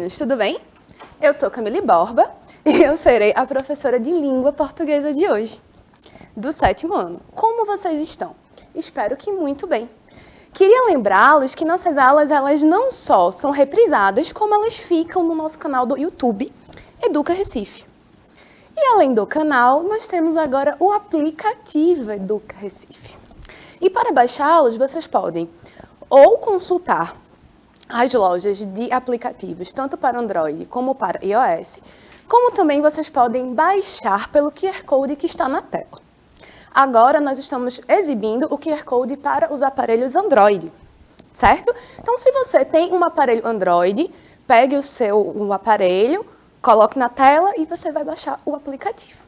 meninos, tudo bem? Eu sou Camille Borba e eu serei a professora de língua portuguesa de hoje, do 7º ano. Como vocês estão? Espero que muito bem. Queria lembrá-los que nossas aulas, elas não só são reprisadas, como elas ficam no nosso canal do YouTube, Educa Recife. E além do canal, nós temos agora o aplicativo Educa Recife. E para baixá-los, vocês podem ou consultar as lojas de aplicativos, tanto para Android como para iOS, como também vocês podem baixar pelo QR Code que está na tela. Agora nós estamos exibindo o QR Code para os aparelhos Android, certo? Então, se você tem um aparelho Android, pegue o seu aparelho, coloque na tela e você vai baixar o aplicativo.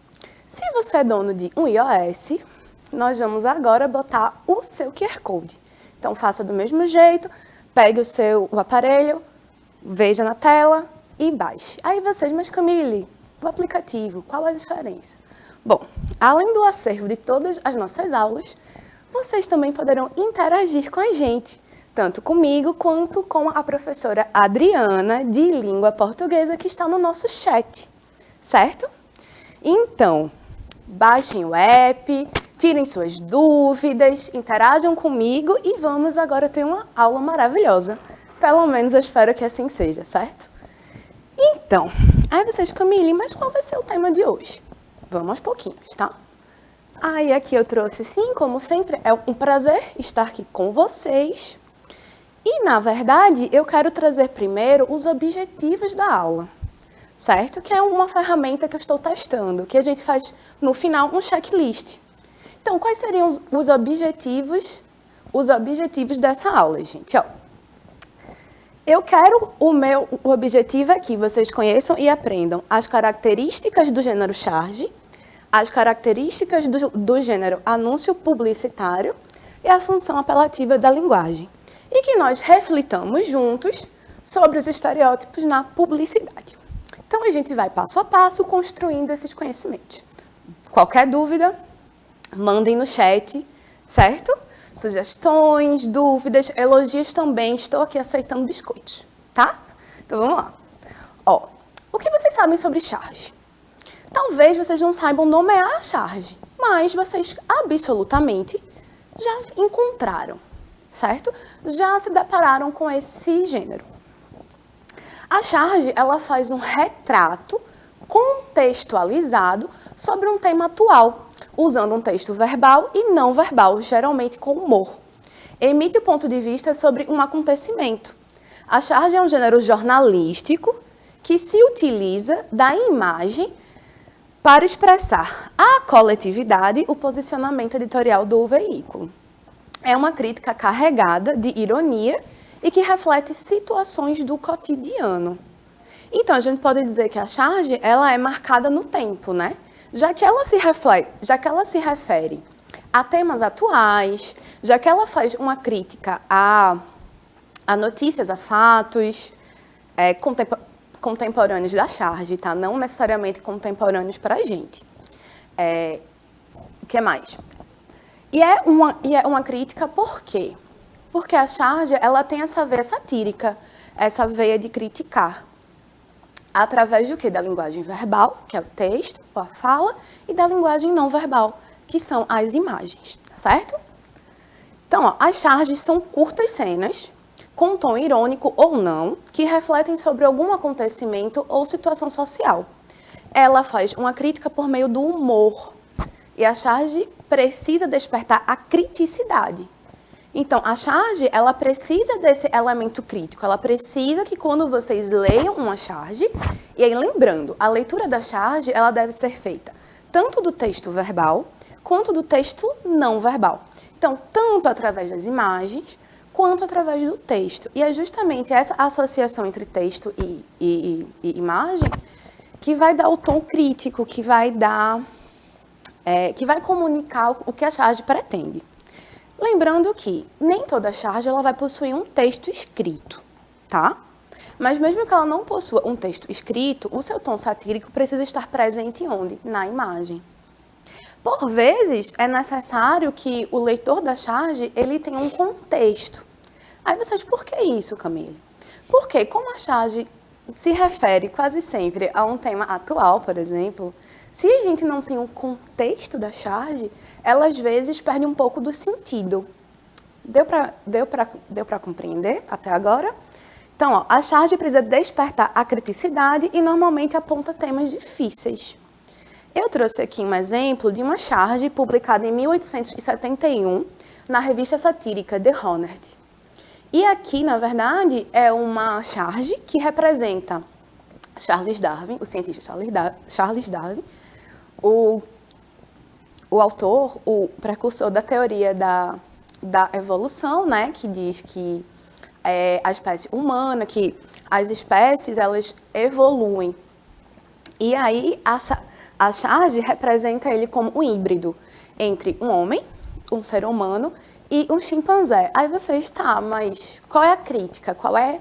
Se você é dono de um iOS, nós vamos agora botar o seu QR Code. Então, faça do mesmo jeito, pegue o aparelho, veja na tela e baixe. Aí vocês, mas Camille, o aplicativo, qual a diferença? Bom, além do acervo de todas as nossas aulas, vocês também poderão interagir com a gente, tanto comigo quanto com a professora Adriana, de língua portuguesa, que está no nosso chat, certo? Então, baixem o app, tirem suas dúvidas, interajam comigo e vamos agora ter uma aula maravilhosa. Pelo menos eu espero que assim seja, certo? Então, aí vocês, Camille, mas qual vai ser o tema de hoje? Vamos aos pouquinhos, tá? Aí aqui eu trouxe, sim, como sempre, é um prazer estar aqui com vocês. E, na verdade, eu quero trazer primeiro os objetivos da aula, certo? Que é uma ferramenta que eu estou testando, que a gente faz, no final, um checklist. Então, quais seriam os objetivos dessa aula, gente? Ó, eu quero, o objetivo é que vocês conheçam e aprendam as características do gênero charge, as características do gênero anúncio publicitário e a função apelativa da linguagem. E que nós reflitamos juntos sobre os estereótipos na publicidade. Então, a gente vai passo a passo construindo esses conhecimentos. Qualquer dúvida, mandem no chat, certo? Sugestões, dúvidas, elogios também. Estou aqui aceitando biscoitos, tá? Então, vamos lá. Ó, o que vocês sabem sobre charge? Talvez vocês não saibam nomear a charge, mas vocês absolutamente já encontraram, certo? Já se depararam com esse gênero. A charge, ela faz um retrato contextualizado sobre um tema atual, usando um texto verbal e não verbal, geralmente com humor. Emite o ponto de vista sobre um acontecimento. A charge é um gênero jornalístico que se utiliza da imagem para expressar à coletividade o posicionamento editorial do veículo. É uma crítica carregada de ironia e que reflete situações do cotidiano. Então, a gente pode dizer que a charge ela é marcada no tempo, né? Já que ela se refere a temas atuais, já que ela faz uma crítica a notícias, a fatos contemporâneos da charge, tá? Não necessariamente contemporâneos para a gente. O que mais? E é uma crítica por quê? Porque a charge ela tem essa veia satírica, essa veia de criticar. Através do quê? Da linguagem verbal, que é o texto, a fala, e da linguagem não verbal, que são as imagens, certo? Então, ó, as charges são curtas cenas, com tom irônico ou não, que refletem sobre algum acontecimento ou situação social. Ela faz uma crítica por meio do humor, e a charge precisa despertar a criticidade. Então, a charge, ela precisa desse elemento crítico, ela precisa que quando vocês leiam uma charge, e aí lembrando, a leitura da charge, ela deve ser feita tanto do texto verbal, quanto do texto não verbal. Então, tanto através das imagens, quanto através do texto. E é justamente essa associação entre texto e imagem que vai dar o tom crítico, que vai comunicar o que a charge pretende. Lembrando que nem toda charge ela vai possuir um texto escrito, tá? Mas mesmo que ela não possua um texto escrito, o seu tom satírico precisa estar presente onde? Na imagem. Por vezes, é necessário que o leitor da charge ele tenha um contexto. Aí vocês, por que isso, Camille? Porque como a charge se refere quase sempre a um tema atual, por exemplo, se a gente não tem um contexto da charge, ela às vezes perde um pouco do sentido. Deu para compreender até agora? Então, ó, a charge precisa despertar a criticidade e normalmente aponta temas difíceis. Eu trouxe aqui um exemplo de uma charge publicada em 1871 na revista satírica The Honest. E aqui, na verdade, é uma charge que representa Charles Darwin, o cientista Charles Darwin, o autor, o precursor da teoria da evolução, né, que diz que a espécie humana, que as espécies, elas evoluem. E aí, a charge representa ele como um híbrido entre um homem, um ser humano, e um chimpanzé. Aí vocês, tá, mas qual é a crítica? Qual é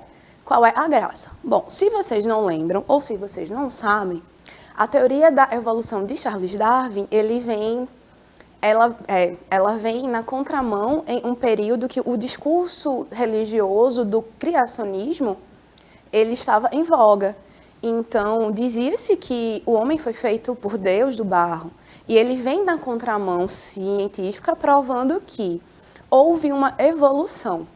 a graça? Bom, se vocês não lembram, ou se vocês não sabem, a teoria da evolução de Charles Darwin, ela vem na contramão em um período que o discurso religioso do criacionismo, ele estava em voga. Então, dizia-se que o homem foi feito por Deus do barro. E ele vem na contramão científica provando que houve uma evolução.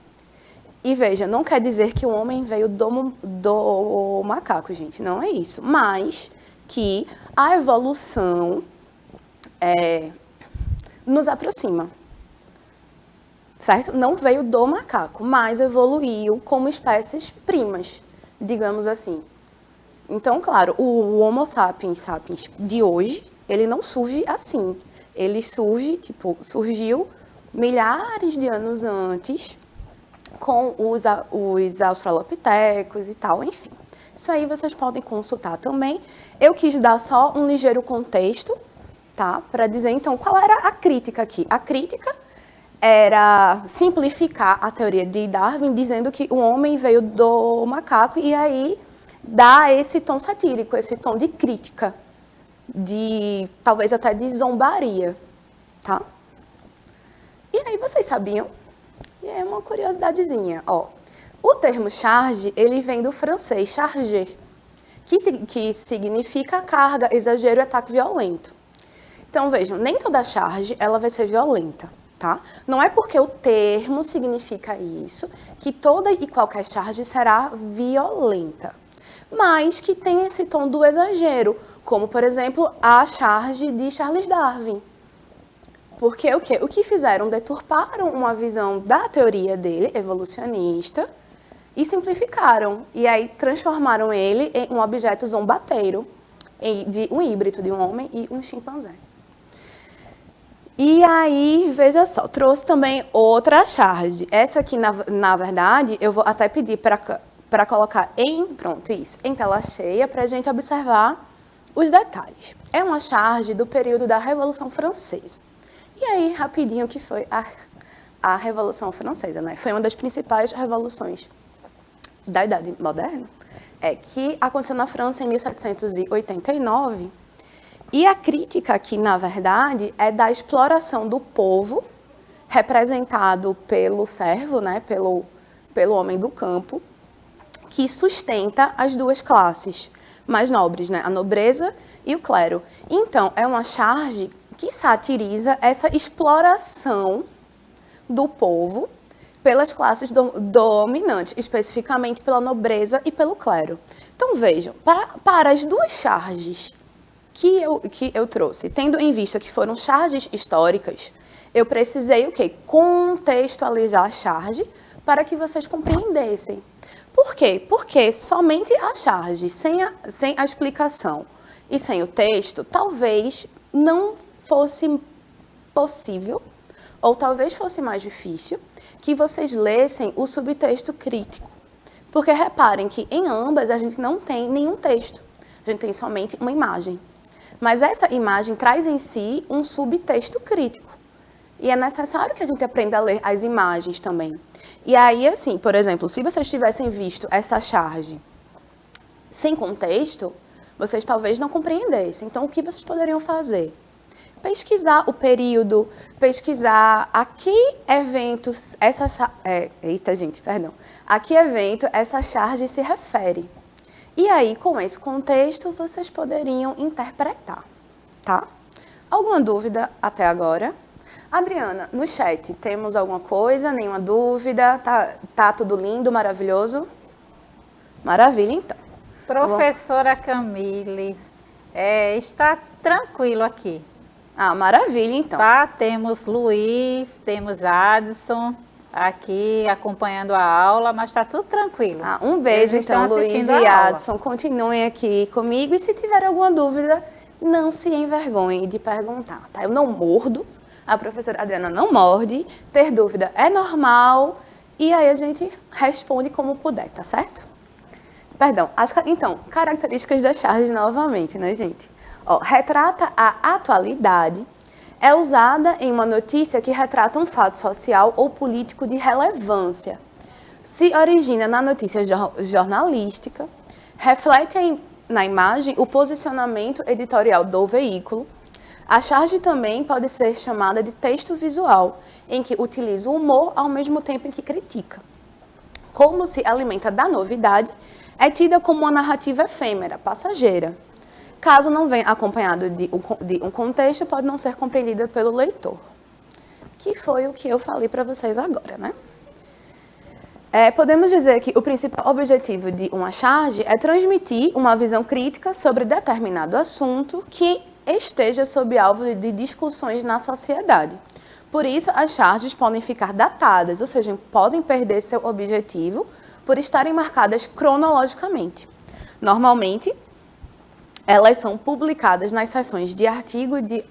E veja, não quer dizer que o homem veio do macaco, gente, não é isso. Mas que a evolução nos aproxima, certo? Não veio do macaco, mas evoluiu como espécies primas, digamos assim. Então, claro, o Homo sapiens sapiens de hoje, ele não surge assim. Ele surgiu milhares de anos antes, com os australopitecos e tal, enfim. Isso aí vocês podem consultar também. Eu quis dar só um ligeiro contexto, tá? Para dizer, então, qual era a crítica aqui. A crítica era simplificar a teoria de Darwin, dizendo que o homem veio do macaco e aí dá esse tom satírico, esse tom de crítica, talvez até de zombaria, tá? E aí vocês sabiam? E é uma curiosidadezinha, ó. O termo charge, ele vem do francês charger, que significa carga, exagero e ataque violento. Então, vejam, nem toda charge ela vai ser violenta, tá? Não é porque o termo significa isso que toda e qualquer charge será violenta, mas que tem esse tom do exagero, como, por exemplo, a charge de Charles Darwin. Porque o quê? O que fizeram? Deturparam uma visão da teoria dele, evolucionista, e simplificaram. E aí transformaram ele em um objeto zombateiro, de um híbrido de um homem e um chimpanzé. E aí, veja só, trouxe também outra charge. Essa aqui, na verdade, eu vou até pedir para colocar em tela cheia, para a gente observar os detalhes. É uma charge do período da Revolução Francesa. E aí, rapidinho, o que foi a Revolução Francesa, né? Foi uma das principais revoluções da Idade Moderna, que aconteceu na França em 1789. E a crítica aqui, na verdade, é da exploração do povo, representado pelo servo, né? Pelo homem do campo, que sustenta as duas classes mais nobres, né? A nobreza e o clero. Então, é uma charge que satiriza essa exploração do povo pelas classes dominantes, especificamente pela nobreza e pelo clero. Então, vejam, para as duas charges que eu trouxe, tendo em vista que foram charges históricas, eu precisei o quê? Contextualizar a charge para que vocês compreendessem. Por quê? Porque somente a charge, sem a explicação e sem o texto, talvez não fosse possível, ou talvez fosse mais difícil, que vocês lessem o subtexto crítico. Porque reparem que em ambas a gente não tem nenhum texto, a gente tem somente uma imagem. Mas essa imagem traz em si um subtexto crítico. E é necessário que a gente aprenda a ler as imagens também. E aí, assim, por exemplo, se vocês tivessem visto essa charge sem contexto, vocês talvez não compreendessem. Então, o que vocês poderiam fazer? Pesquisar o período, pesquisar a que eventos a que evento essa charge se refere. E aí, com esse contexto, vocês poderiam interpretar, tá? Alguma dúvida até agora? Adriana, no chat, temos alguma coisa? Nenhuma dúvida? Tá tudo lindo, maravilhoso? Maravilha, então. Professora Camille, está tranquilo aqui. Ah, maravilha, então. Tá, temos Luiz, temos Adson aqui acompanhando a aula, mas está tudo tranquilo. Ah, um beijo, então, Luiz e Adson. Continuem aqui comigo e se tiver alguma dúvida, não se envergonhe de perguntar, tá? Eu não mordo, a professora Adriana não morde, ter dúvida é normal e aí a gente responde como puder, tá certo? Perdão, então, características da charge novamente, né, gente? Ó, retrata a atualidade, é usada em uma notícia que retrata um fato social ou político de relevância. Se origina na notícia jornalística, reflete na imagem o posicionamento editorial do veículo. A charge também pode ser chamada de texto visual, em que utiliza o humor ao mesmo tempo em que critica. Como se alimenta da novidade, é tida como uma narrativa efêmera, passageira. Caso não venha acompanhado de um contexto, pode não ser compreendida pelo leitor. Que foi o que eu falei para vocês agora, né? Podemos dizer que o principal objetivo de uma charge é transmitir uma visão crítica sobre determinado assunto que esteja sob alvo de discussões na sociedade. Por isso, as charges podem ficar datadas, ou seja, podem perder seu objetivo por estarem marcadas cronologicamente. Normalmente, elas são publicadas nas seções de artigo de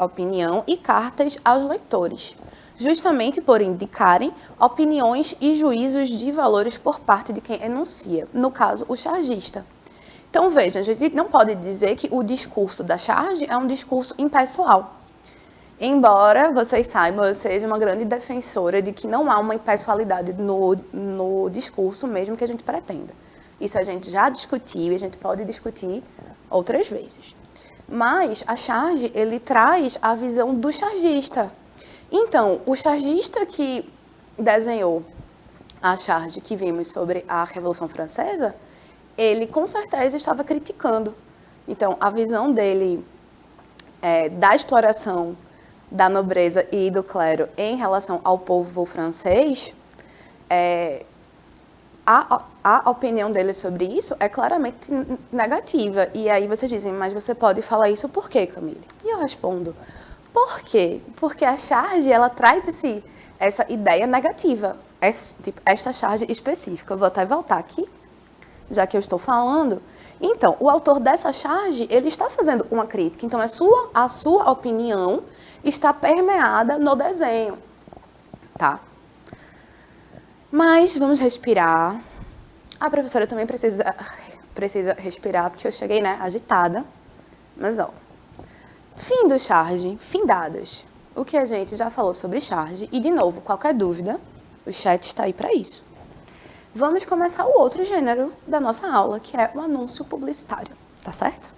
opinião e cartas aos leitores, justamente por indicarem opiniões e juízos de valores por parte de quem enuncia, no caso, o chargista. Então, vejam, a gente não pode dizer que o discurso da charge é um discurso impessoal. Embora vocês saibam, eu seja uma grande defensora de que não há uma impessoalidade no discurso, mesmo que a gente pretenda. Isso a gente já discutiu e a gente pode discutir outras vezes. Mas a charge, ele traz a visão do chargista. Então, o chargista que desenhou a charge que vimos sobre a Revolução Francesa, ele com certeza estava criticando. Então, a visão dele da exploração da nobreza e do clero em relação ao povo francês, a opinião dele sobre isso é claramente negativa. E aí vocês dizem, mas você pode falar isso por quê, Camille? E eu respondo, por quê? Porque a charge, ela traz essa ideia negativa, esta charge específica. Eu vou até voltar aqui, já que eu estou falando. Então, o autor dessa charge, ele está fazendo uma crítica. Então, a sua opinião está permeada no desenho, tá? Mas vamos respirar. A professora também precisa respirar, porque eu cheguei, né, agitada. Mas, ó, fim do charge, findadas. O que a gente já falou sobre charge. E, de novo, qualquer dúvida, o chat está aí para isso. Vamos começar o outro gênero da nossa aula, que é o anúncio publicitário, tá certo?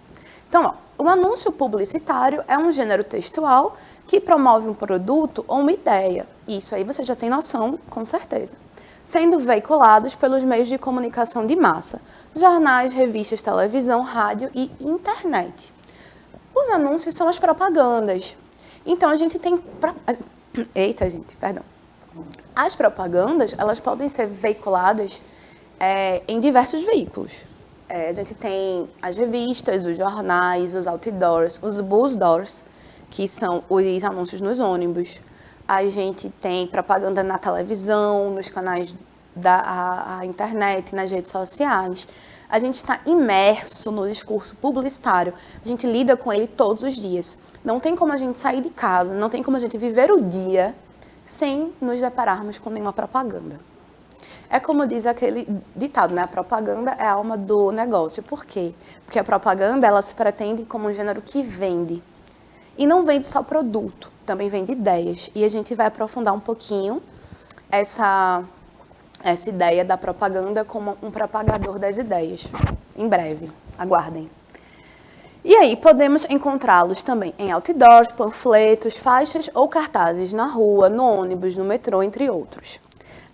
Então, ó, o anúncio publicitário é um gênero textual que promove um produto ou uma ideia. Isso aí você já tem noção, com certeza. Sendo veiculados pelos meios de comunicação de massa, jornais, revistas, televisão, rádio e internet. Os anúncios são as propagandas. Então, a gente tem... Eita, gente, perdão. As propagandas, elas podem ser veiculadas em diversos veículos. A gente tem as revistas, os jornais, os outdoors, os busdoors, que são os anúncios nos ônibus. A gente tem propaganda na televisão, nos canais da internet, nas redes sociais. A gente está imerso no discurso publicitário. A gente lida com ele todos os dias. Não tem como a gente sair de casa, não tem como a gente viver o dia sem nos depararmos com nenhuma propaganda. É como diz aquele ditado, né? A propaganda é a alma do negócio. Por quê? Porque a propaganda, ela se pretende como um gênero que vende. E não vende só produto, também vende ideias. E a gente vai aprofundar um pouquinho essa ideia da propaganda como um propagador das ideias. Em breve, aguardem. E aí, podemos encontrá-los também em outdoors, panfletos, faixas ou cartazes na rua, no ônibus, no metrô, entre outros.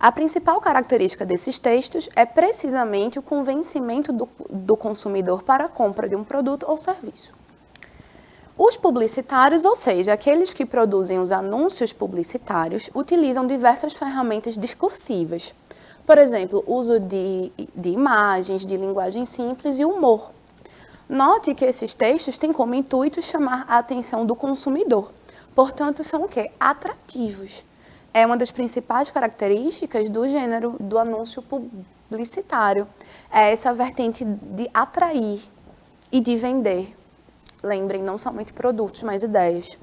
A principal característica desses textos é precisamente o convencimento do consumidor para a compra de um produto ou serviço. Os publicitários, ou seja, aqueles que produzem os anúncios publicitários, utilizam diversas ferramentas discursivas. Por exemplo, uso de imagens, de linguagem simples e humor. Note que esses textos têm como intuito chamar a atenção do consumidor. Portanto, são o quê? Atrativos. É uma das principais características do gênero do anúncio publicitário. É essa vertente de atrair e de vender. Lembrem, não somente produtos, mas ideias.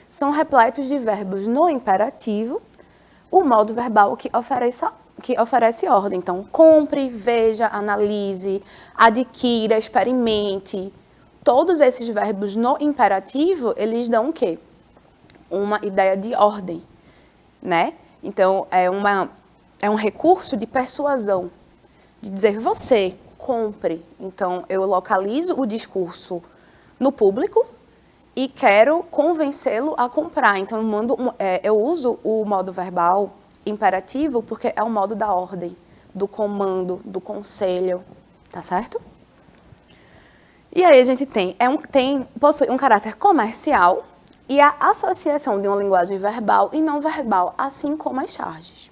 São repletos de verbos no imperativo, o modo verbal que oferece ordem. Então, compre, veja, analise, adquira, experimente. Todos esses verbos no imperativo, eles dão o quê? Uma ideia de ordem, né? Então, é um recurso de persuasão, de dizer você, compre. Então, eu localizo o discurso no público e quero convencê-lo a comprar. Então, eu uso o modo verbal imperativo porque é o modo da ordem, do comando, do conselho, tá certo? E aí a gente possui um caráter comercial e a associação de uma linguagem verbal e não verbal, assim como as charges.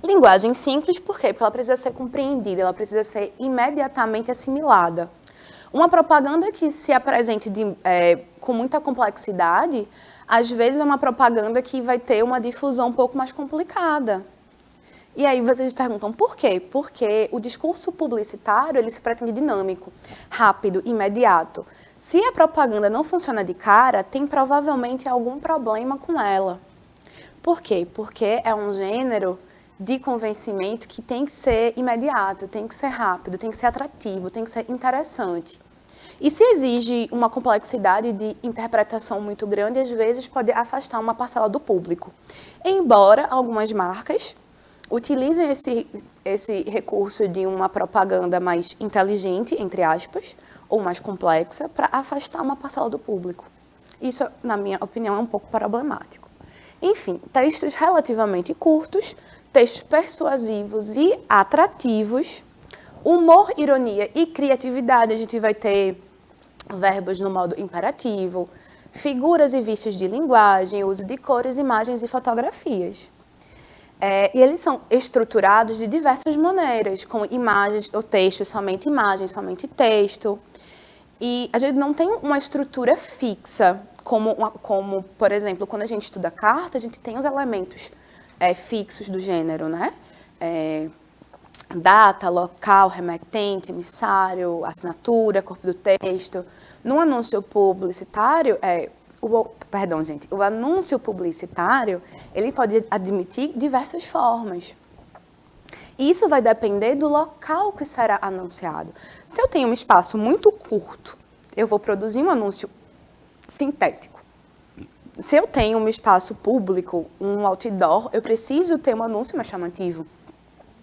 Linguagem simples, por quê? Porque ela precisa ser compreendida, ela precisa ser imediatamente assimilada. Uma propaganda que se apresente com muita complexidade, às vezes é uma propaganda que vai ter uma difusão um pouco mais complicada. E aí vocês perguntam, por quê? Porque o discurso publicitário, ele se pretende dinâmico, rápido, imediato. Se a propaganda não funciona de cara, tem provavelmente algum problema com ela. Por quê? Porque é um gênero de convencimento que tem que ser imediato, tem que ser rápido, tem que ser atrativo, tem que ser interessante. E se exige uma complexidade de interpretação muito grande, às vezes pode afastar uma parcela do público. Embora algumas marcas utilizem esse recurso de uma propaganda mais inteligente, entre aspas, ou mais complexa, para afastar uma parcela do público. Isso, na minha opinião, é um pouco problemático. Enfim, textos relativamente curtos, textos persuasivos e atrativos, humor, ironia e criatividade, a gente vai ter verbos no modo imperativo, figuras e vícios de linguagem, uso de cores, imagens e fotografias. E eles são estruturados de diversas maneiras, com imagens ou texto, somente imagem, somente texto. E a gente não tem uma estrutura fixa, como, por exemplo, quando a gente estuda carta, a gente tem os elementos fixos do gênero, né? Data, local, remetente, emissário, assinatura, corpo do texto. No anúncio publicitário, o anúncio publicitário, ele pode admitir diversas formas. Isso vai depender do local que será anunciado. Se eu tenho um espaço muito curto, eu vou produzir um anúncio sintético. Se eu tenho um espaço público, um outdoor, eu preciso ter um anúncio mais chamativo.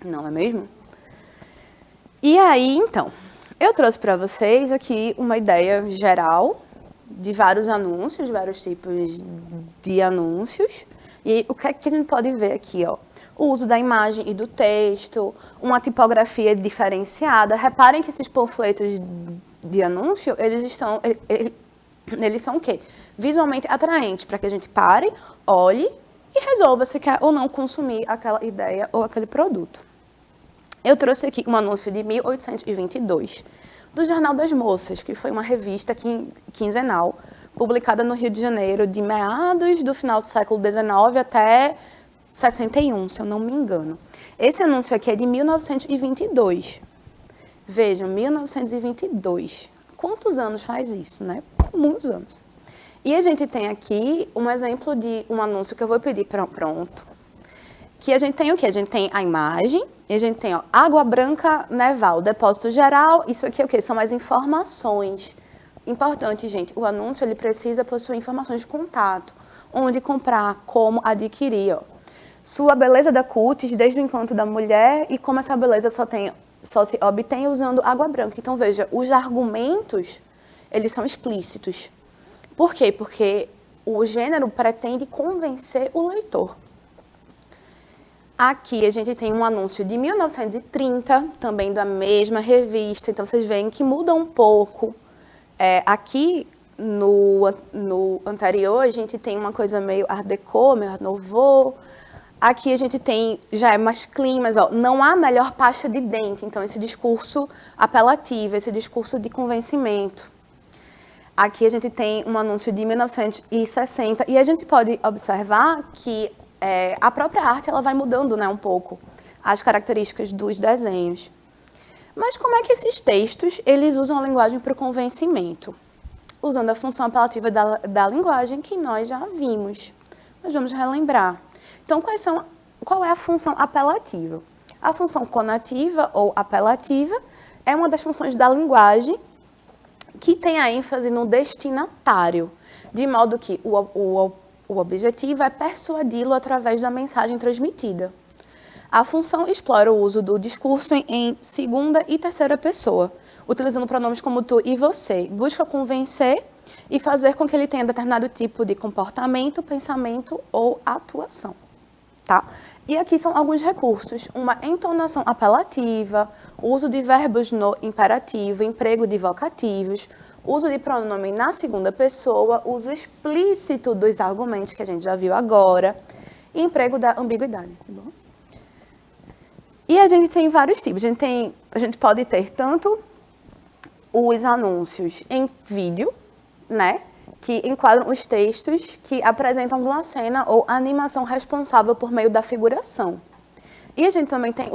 Não é mesmo? E aí, então, eu trouxe para vocês aqui uma ideia geral de vários anúncios, vários tipos de anúncios. E o que é que a gente pode ver aqui, ó? O uso da imagem e do texto, uma tipografia diferenciada. Reparem que esses panfletos de anúncio, eles são o quê? Visualmente atraentes, para que a gente pare, olhe e resolva se quer ou não consumir aquela ideia ou aquele produto. Eu trouxe aqui um anúncio de 1822, do Jornal das Moças, que foi uma revista quinzenal, publicada no Rio de Janeiro, de meados do final do século XIX até 61, se eu não me engano. Esse anúncio aqui é de 1922. Vejam, 1922. Quantos anos faz isso, né? Muitos anos. E a gente tem aqui um exemplo de um anúncio que eu vou pedir pronto. Que a gente tem o quê? A gente tem a imagem, e a gente tem água branca Neval, depósito geral. Isso aqui é o quê? São as informações. Importante, gente, o anúncio ele precisa possuir informações de contato. Onde comprar, como adquirir. Ó. Sua beleza da cutis desde o encanto da mulher e como essa beleza só se obtém usando água branca. Então, veja, os argumentos, eles são explícitos. Por quê? Porque o gênero pretende convencer o leitor. Aqui a gente tem um anúncio de 1930, também da mesma revista, então vocês veem que muda um pouco. Aqui no anterior a gente tem uma coisa meio art déco, meio art nouveau. Aqui a gente tem, já é mais clean, mas ó, não há melhor pasta de dente, então esse discurso apelativo, esse discurso de convencimento. Aqui a gente tem um anúncio de 1960 e a gente pode observar que a própria arte ela vai mudando, né, um pouco as características dos desenhos. Mas como é que esses textos eles usam a linguagem para o convencimento? Usando a função apelativa da linguagem que nós já vimos. Mas vamos relembrar. Então, qual é a função apelativa? A função conativa ou apelativa é uma das funções da linguagem que tem a ênfase no destinatário, de modo que o objetivo é persuadi-lo através da mensagem transmitida. A função explora o uso do discurso em segunda e terceira pessoa, utilizando pronomes como tu e você. Busca convencer e fazer com que ele tenha determinado tipo de comportamento, pensamento ou atuação. Tá? E aqui são alguns recursos. Uma entonação apelativa, uso de verbos no imperativo, emprego de vocativos, uso de pronome na segunda pessoa, uso explícito dos argumentos que a gente já viu agora, e emprego da ambiguidade. Tá bom? E a gente tem vários tipos. A gente pode ter tanto os anúncios em vídeo, né, que enquadram os textos que apresentam alguma cena ou animação responsável por meio da figuração. E a gente também tem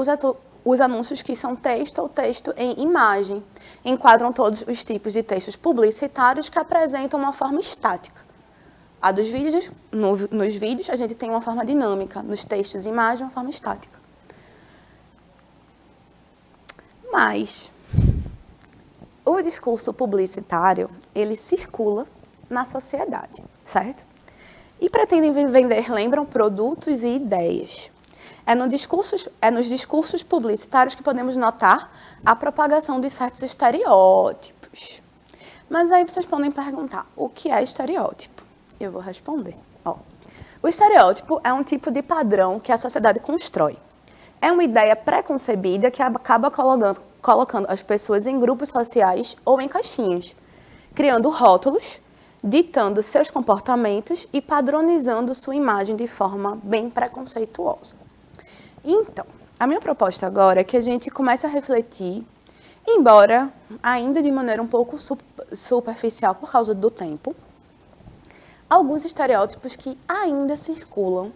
os anúncios que são texto ou texto em imagem. Enquadram todos os tipos de textos publicitários que apresentam uma forma estática. A dos vídeos, nos vídeos a gente tem uma forma dinâmica, nos textos e imagem uma forma estática. Mas o discurso publicitário, ele circula na sociedade, certo? E pretendem vender, lembram, produtos e ideias. É nos discursos publicitários que podemos notar a propagação de certos estereótipos. Mas aí vocês podem perguntar, o que é estereótipo? Eu vou responder. O estereótipo é um tipo de padrão que a sociedade constrói. É uma ideia pré-concebida que acaba colocando as pessoas em grupos sociais ou em caixinhas, criando rótulos, ditando seus comportamentos e padronizando sua imagem de forma bem preconceituosa. Então, a minha proposta agora é que a gente comece a refletir, embora ainda de maneira um pouco superficial por causa do tempo, alguns estereótipos que ainda circulam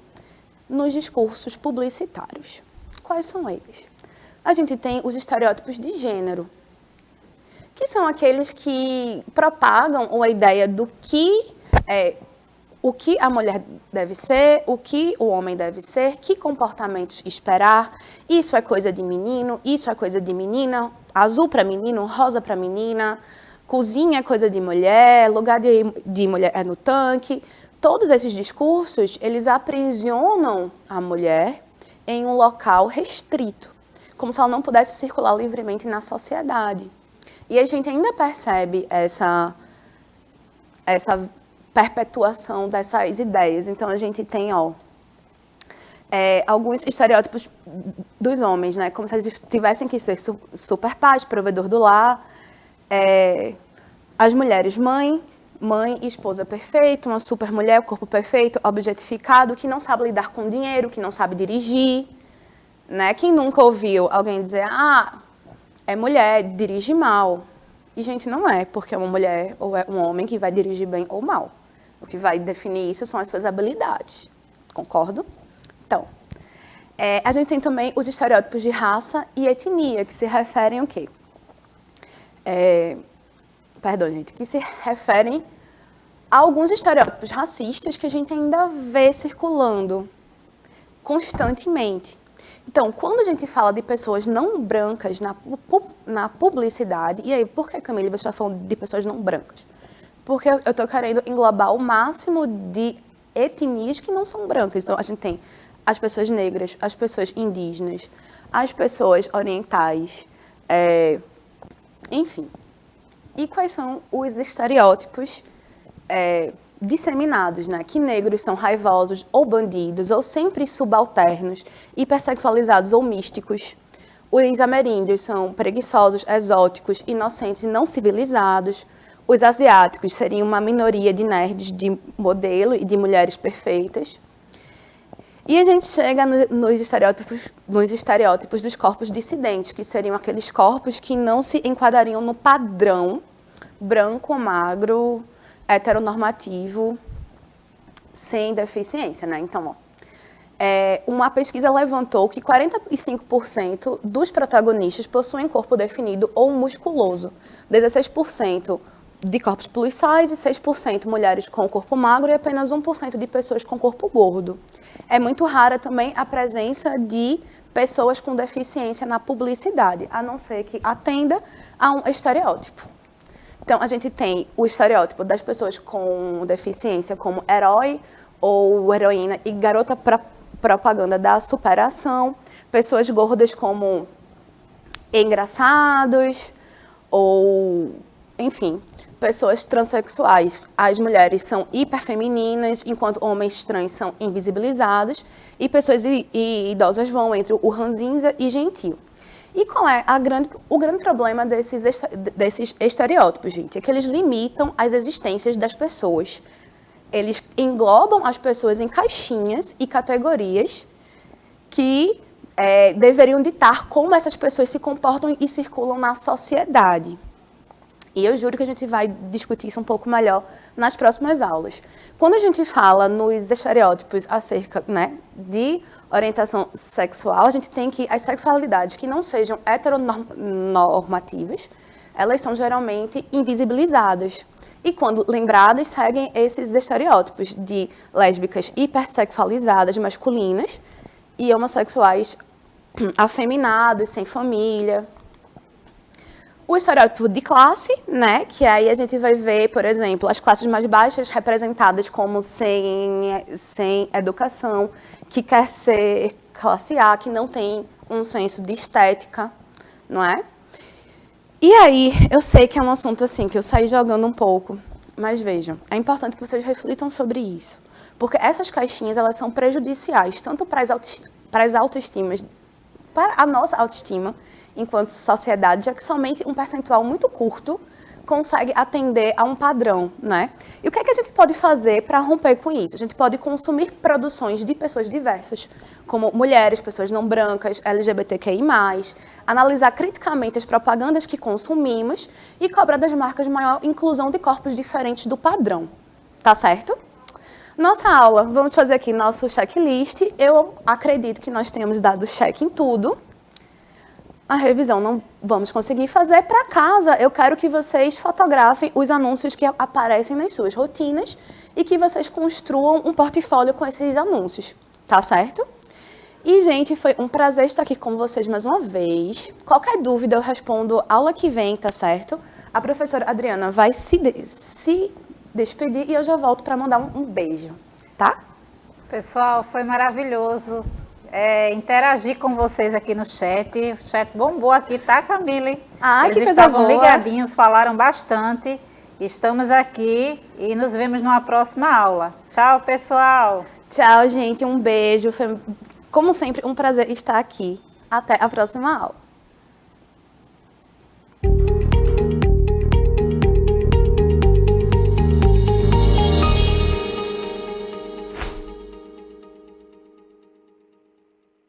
nos discursos publicitários. Quais são eles? A gente tem os estereótipos de gênero, que são aqueles que propagam a ideia do que o que a mulher deve ser, o que o homem deve ser, que comportamentos esperar, isso é coisa de menino, isso é coisa de menina, azul para menino, rosa para menina, cozinha é coisa de mulher, lugar de mulher é no tanque. Todos esses discursos, eles aprisionam a mulher em um local restrito, como se ela não pudesse circular livremente na sociedade. E a gente ainda percebe essa perpetuação dessas ideias. Então, a gente tem alguns estereótipos dos homens, né? Como se eles tivessem que ser super pais, provedor do lar. As mulheres, mãe e esposa perfeita, uma super mulher, corpo perfeito, objetificado, que não sabe lidar com dinheiro, que não sabe dirigir. Né? Quem nunca ouviu alguém dizer, é mulher, dirige mal. E, gente, não é porque é uma mulher ou é um homem que vai dirigir bem ou mal. O que vai definir isso são as suas habilidades. Concordo? Então, a gente tem também os estereótipos de raça e etnia, que se referem ao quê? Que se referem a alguns estereótipos racistas que a gente ainda vê circulando constantemente. Então, quando a gente fala de pessoas não brancas na publicidade, e aí, por que, Camille, você está falando de pessoas não brancas? Porque eu estou querendo englobar o máximo de etnias que não são brancas. Então, a gente tem as pessoas negras, as pessoas indígenas, as pessoas orientais, enfim. E quais são os estereótipos disseminados, né, que negros são raivosos ou bandidos, ou sempre subalternos, hipersexualizados ou místicos. Os ameríndios são preguiçosos, exóticos, inocentes e não civilizados. Os asiáticos seriam uma minoria de nerds de modelo e de mulheres perfeitas. E a gente chega nos estereótipos dos corpos dissidentes, que seriam aqueles corpos que não se enquadrariam no padrão branco, magro, heteronormativo, sem deficiência, né? Então, ó, uma pesquisa levantou que 45% dos protagonistas possuem corpo definido ou musculoso, 16% de corpos plus size, 6% mulheres com corpo magro e apenas 1% de pessoas com corpo gordo. É muito rara também a presença de pessoas com deficiência na publicidade, a não ser que atenda a um estereótipo. Então, a gente tem o estereótipo das pessoas com deficiência como herói ou heroína e garota propaganda da superação, pessoas gordas como engraçados ou, enfim, pessoas transexuais. As mulheres são hiperfemininas, enquanto homens trans são invisibilizados, e pessoas idosas vão entre o ranzinza e gentil. E qual é o grande problema desses estereótipos, gente? É que eles limitam as existências das pessoas. Eles englobam as pessoas em caixinhas e categorias que deveriam ditar como essas pessoas se comportam e circulam na sociedade. E eu juro que a gente vai discutir isso um pouco melhor nas próximas aulas. Quando a gente fala nos estereótipos acerca, né, de orientação sexual, a gente tem que as sexualidades que não sejam heteronormativas, elas são geralmente invisibilizadas. E quando lembradas, seguem esses estereótipos de lésbicas hipersexualizadas masculinas e homossexuais afeminados, sem família. O estereótipo de classe, né, que aí a gente vai ver, por exemplo, as classes mais baixas representadas como sem educação, que quer ser classe A, que não tem um senso de estética, não é? E aí, eu sei que é um assunto assim, que eu saí jogando um pouco, mas vejam, é importante que vocês reflitam sobre isso, porque essas caixinhas, elas são prejudiciais, tanto para as autoestimas, para a nossa autoestima, enquanto sociedade, já que somente um percentual muito curto consegue atender a um padrão, né? E o que é que a gente pode fazer para romper com isso? A gente pode consumir produções de pessoas diversas, como mulheres, pessoas não brancas, LGBTQI+, analisar criticamente as propagandas que consumimos e cobrar das marcas maior inclusão de corpos diferentes do padrão. Tá certo? Nossa aula, vamos fazer aqui nosso checklist. Eu acredito que nós tenhamos dado check em tudo. A revisão não vamos conseguir fazer. Para casa, eu quero que vocês fotografem os anúncios que aparecem nas suas rotinas e que vocês construam um portfólio com esses anúncios, tá certo? E, gente, foi um prazer estar aqui com vocês mais uma vez. Qualquer dúvida eu respondo aula que vem, tá certo? A professora Adriana vai se despedir e eu já volto para mandar um beijo, tá? Pessoal, foi maravilhoso. Interagir com vocês aqui no chat. O chat bombou aqui, tá, Camille? Eles que estavam ligadinhos, falaram bastante. Estamos aqui e nos vemos numa próxima aula. Tchau, pessoal. Tchau, gente. Um beijo. Foi, como sempre, um prazer estar aqui. Até a próxima aula.